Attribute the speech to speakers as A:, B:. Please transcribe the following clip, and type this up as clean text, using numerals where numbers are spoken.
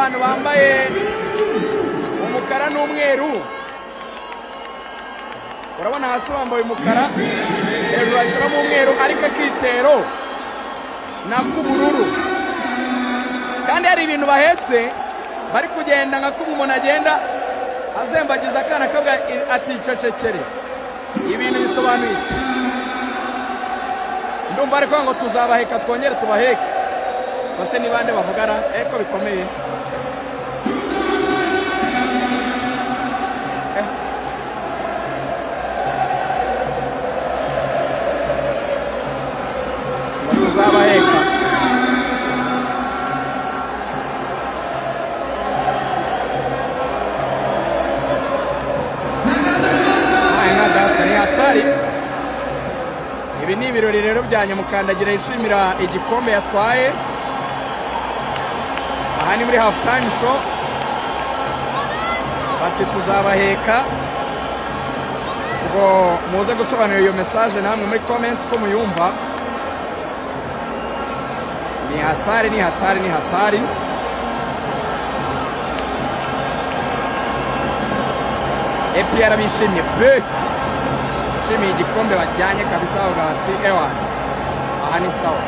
A: abantu bambaye umukara n'umweru, urabona hasi bambaye umukara hejuru hashyiramo umweru ariko akitero n'ak'ubururu, kandi hari ibintu bahetse bari kugenda nka kuba umuntu agenda azembagiza akana kavuga ati cecekere. Ibintu bisobanuye iki? Ndumva ariko ngo tuzabaheka twongere tubaheke. Bose ni bande bavugana eko bikomeye. Tuzabaheka. Ibi ni ibirori rero bya Nyamukandagira yishimira igikombe yatwaye. Aha ni muri half time show, bati tuzabaheka. Ubwo muze gusobanura iyo message namwe muri comments ko muyumva. Ni hatari, ni hatari, ni hatari. APR bishimye pe, bishimiye igikombe bajyanye kabisa, bati ewa aha ni sawa.